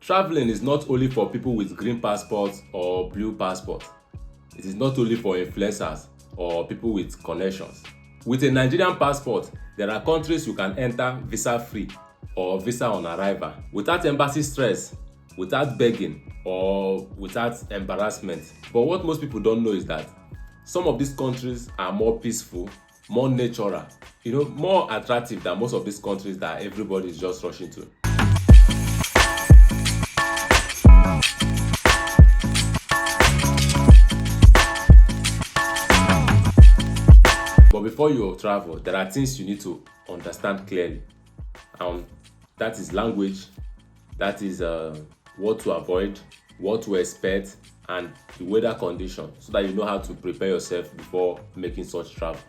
Traveling is not only for people with green passports or blue passports. It is not only for influencers or people with connections. With a Nigerian passport, there are countries you can enter visa-free or visa on arrival without embassy stress, without begging, or without embarrassment. But what most people don't know is that some of these countries are more peaceful, more natural, more attractive than most of these countries that everybody is just rushing to. But before you travel, there are things you need to understand clearly. That is language, that is what to avoid, what to expect, and the weather condition, so that you know how to prepare yourself before making such travel.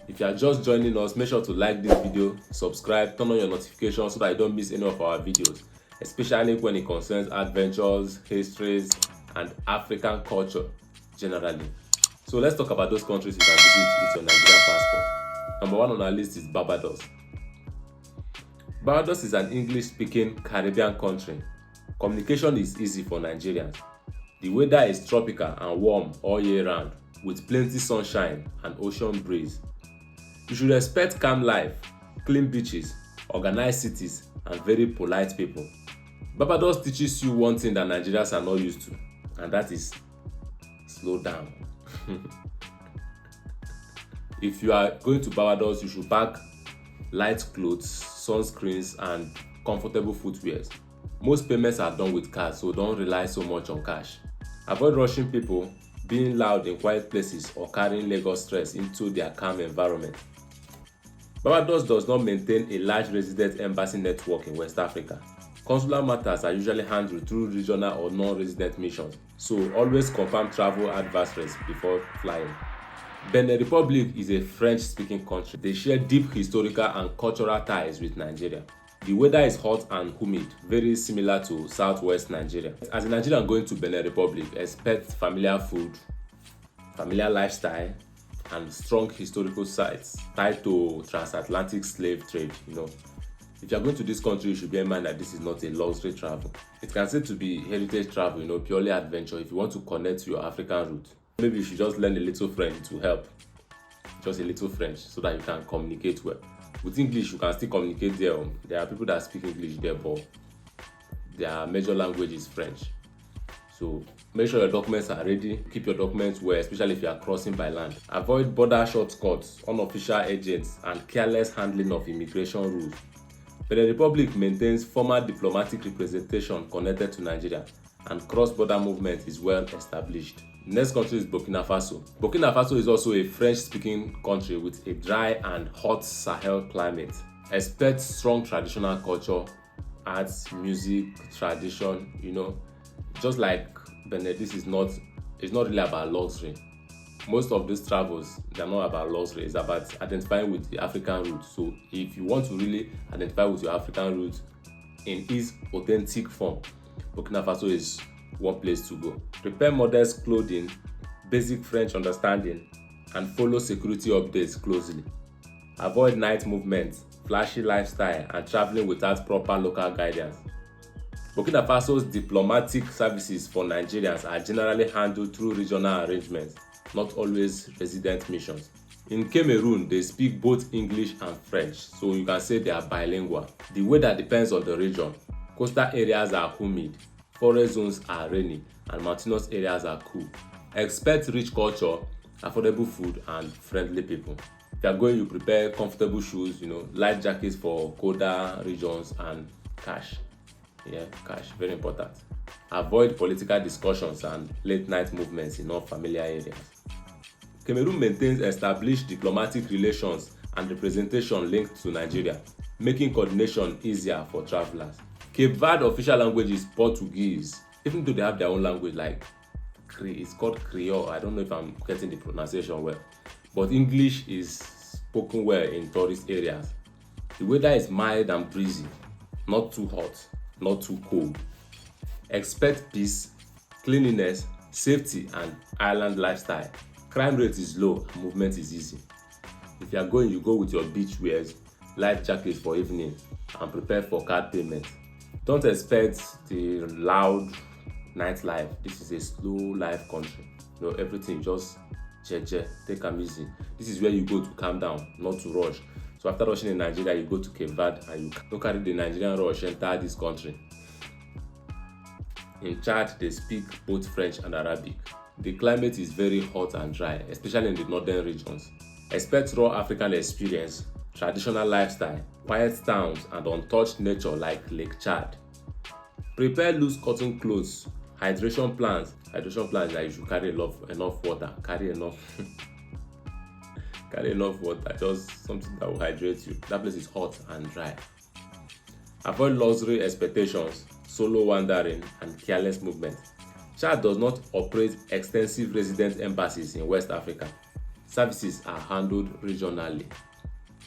If you are just joining us, make sure to like this video, subscribe, turn on your notifications so that you don't miss any of our videos, especially when it concerns adventures, histories, and African culture generally. So let's talk about those countries you can visit with your Nigerian passport. Number 1 on our list is Barbados. Barbados is an English-speaking Caribbean country. Communication is easy for Nigerians. The weather is tropical and warm all year round, with plenty sunshine and ocean breeze. You should expect calm life, clean beaches, organized cities, and very polite people. Barbados teaches you one thing that Nigerians are not used to, and that is slow down. If you are going to Barbados, you should pack light clothes, sunscreens, and comfortable footwear. Most payments are done with cards, so don't rely so much on cash. Avoid rushing people, being loud in quiet places, or carrying Lagos stress into their calm environment. Barbados does not maintain a large resident embassy network in West Africa. Consular matters are usually handled through regional or non-resident missions, so always confirm travel advisories before flying. Benin Republic is a French-speaking country. They share deep historical and cultural ties with Nigeria. The weather is hot and humid, very similar to southwest Nigeria. As a Nigerian going to Benin Republic, expect familiar food, familiar lifestyle, and strong historical sites tied to transatlantic slave trade. If you are going to this country, you should bear in mind that this is not a luxury travel. It can say to be heritage travel, purely adventure if you want to connect to your African roots. Maybe you should just learn a little French to help. Just a little French so that you can communicate well. With English, you can still communicate there. There are people that speak English there, but their major language is French. So make sure your documents are ready. Keep your documents well, especially if you are crossing by land. Avoid border shortcuts, unofficial agents, and careless handling of immigration rules. Benin Republic maintains formal diplomatic representation connected to Nigeria, and cross-border movement is well established. Next country is Burkina Faso. Burkina Faso is also a French-speaking country with a dry and hot Sahel climate. Expect strong traditional culture, arts, music, tradition, Just like Benin, this is not really about luxury. Most of these travels, they're not about luxury, it's about identifying with the African roots. So if you want to really identify with your African roots in its authentic form, Burkina Faso is one place to go. Prepare modest clothing, basic French understanding, and follow security updates closely. Avoid night movements, flashy lifestyle, and traveling without proper local guidance. Burkina Faso's diplomatic services for Nigerians are generally handled through regional arrangements, not always resident missions. In Cameroon, they speak both English and French, so you can say they are bilingual. The weather depends on the region. Coastal areas are humid, forest zones are rainy, and mountainous areas are cool. Expect rich culture, affordable food, and friendly people. If you are going, you prepare comfortable shoes, light jackets for colder regions, and cash. Cash, very important. Avoid political discussions and late night movements in unfamiliar areas. Cameroon maintains established diplomatic relations and representation linked to Nigeria, making coordination easier for travelers. Cape Verde official language is Portuguese, even though they have their own language it's called Creole. I don't know if I'm getting the pronunciation well, but English is spoken well in tourist areas. The weather is mild and breezy, not too hot, not too cold. Expect peace, cleanliness, safety, and island lifestyle. Crime rate is low and movement is easy. If you are going, you go with your beach wears, light jackets for evening, and prepare for card payment. Don't expect the loud nightlife. This is a slow life country. Everything just jeje, take am easy. This is where you go to calm down, not to rush. So after rushing in Nigeria, you go to Cape Verde and you don't carry the Nigerian rush enter this country. In Chad, they speak both French and Arabic. The climate is very hot and dry, especially in the northern regions. Expect raw African experience, traditional lifestyle, quiet towns, and untouched nature like Lake Chad. Prepare loose cotton clothes, hydration plans. Hydration plans that you should carry enough water. Carry enough water, just something that will hydrate you. That place is hot and dry. Avoid luxury expectations, solo wandering, and careless movement. Chad does not operate extensive resident embassies in West Africa. Services are handled regionally.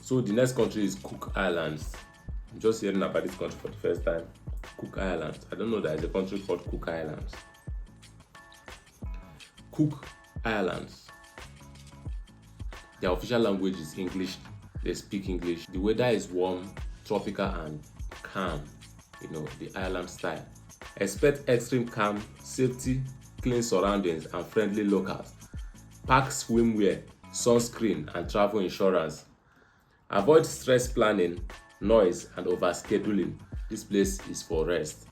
So the next country is Cook Islands. I'm just hearing about this country for the first time. Cook Islands. I don't know there is a country called Cook Islands. Cook Islands. Their official language is English. They speak English. The weather is warm, tropical, and calm. The island style. Expect extreme calm, safety, clean surroundings, and friendly locals. Pack swimwear, sunscreen, and travel insurance. Avoid stress planning, noise, and overscheduling. This place is for rest.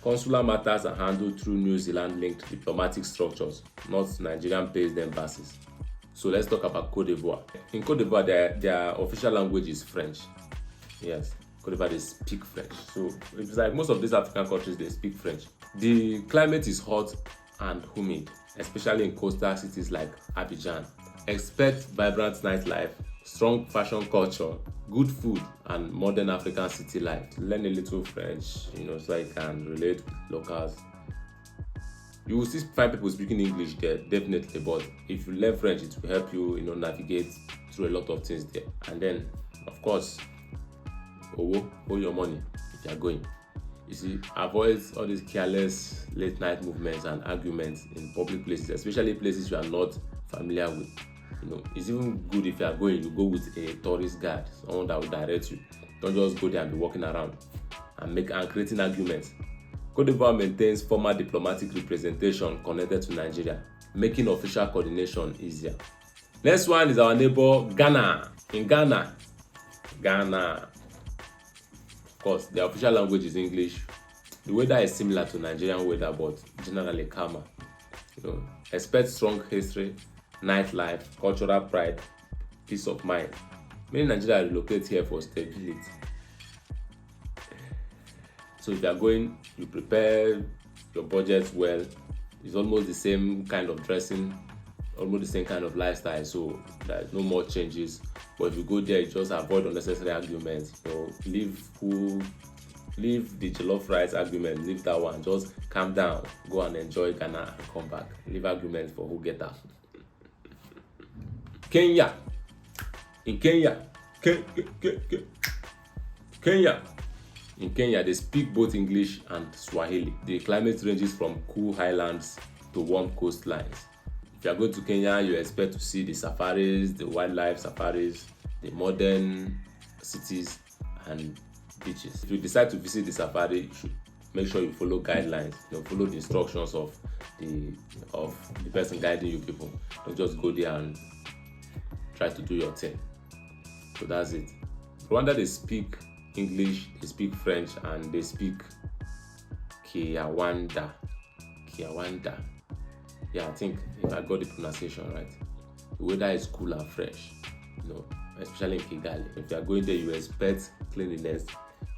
Consular matters are handled through New Zealand-linked diplomatic structures, not Nigerian-based embassies. So let's talk about Cote d'Ivoire. In Cote d'Ivoire, their official language is French. Yes, Cote d'Ivoire, they speak French. So it's like most of these African countries, they speak French. The climate is hot and humid, especially in coastal cities like Abidjan. Expect vibrant nightlife, strong fashion culture, good food, and modern African city life. Learn a little French, so you can relate with locals. You will still find people speaking English there, definitely, but if you learn French, it will help you, navigate through a lot of things there. And then, of course, owe your money if you are going. You see, avoid all these careless late night movements and arguments in public places, especially places you are not familiar with. It's even good if you are going, you go with a tourist guide, someone that will direct you. Don't just go there and be walking around and creating arguments. Cote d'Ivoire maintains formal diplomatic representation connected to Nigeria, making official coordination easier. Next one is our neighbor Ghana. In Ghana, of course, the official language is English. The weather is similar to Nigerian weather, but generally calmer. Expect strong history, nightlife, cultural pride, peace of mind. Many Nigerians relocate here for stability. So if you are going, you prepare your budget well. It's almost the same kind of dressing, almost the same kind of lifestyle. So there's no more changes. But if you go there, you just avoid unnecessary arguments. Leave the jollof rice argument, leave that one. Just calm down, go and enjoy Ghana and come back. Leave arguments for who get out. Kenya. In Kenya, they speak both English and Swahili. The climate ranges from cool highlands to warm coastlines. If you are going to Kenya, you expect to see the safaris, the wildlife safaris, the modern cities and beaches. If you decide to visit the safari, you should make sure you follow guidelines. Follow the instructions of the person guiding you people. Don't just go there and try to do your thing. So that's it. Rwanda, they speak English, they speak French, and they speak Kinyarwanda. Yeah, I think I got the pronunciation right. The weather is cool and fresh, especially in Kigali. If you are going there, you expect cleanliness,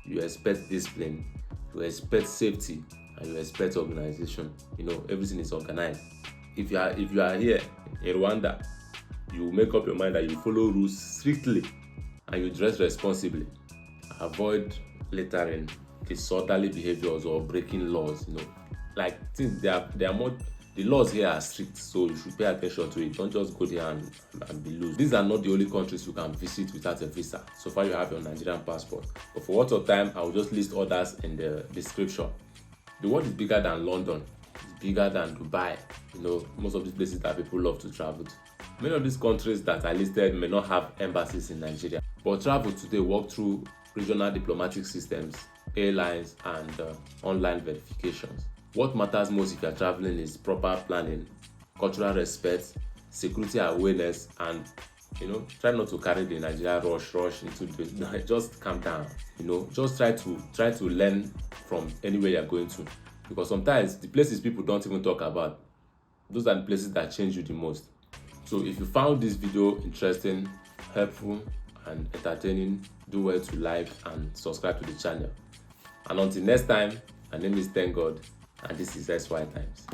you expect discipline, you expect safety, and you expect organization. Everything is organized. If you are here in Rwanda, you make up your mind that you follow rules strictly and you dress responsibly. Avoid littering, disorderly behaviors, or breaking laws. Since they are more, the laws here are strict, so you should pay attention to it. Don't just go there and be loose. These are not the only countries you can visit without a visa. So far, you have your Nigerian passport. But for what of time, I will just list others in the description. The world is bigger than London. It's bigger than Dubai. Most of these places that people love to travel to. Many of these countries that I listed may not have embassies in Nigeria, but travel today, walk through regional diplomatic systems, airlines, and online verifications. What matters most if you are traveling is proper planning, cultural respect, security awareness, and try not to carry the Nigeria rush into the just calm down. Just try to learn from anywhere you're going to, because sometimes the places people don't even talk about, those are the places that change you the most. So if you found this video interesting, helpful, and entertaining, do well to like and subscribe to the channel. And until next time, my name is Thank God, and this is SY Times.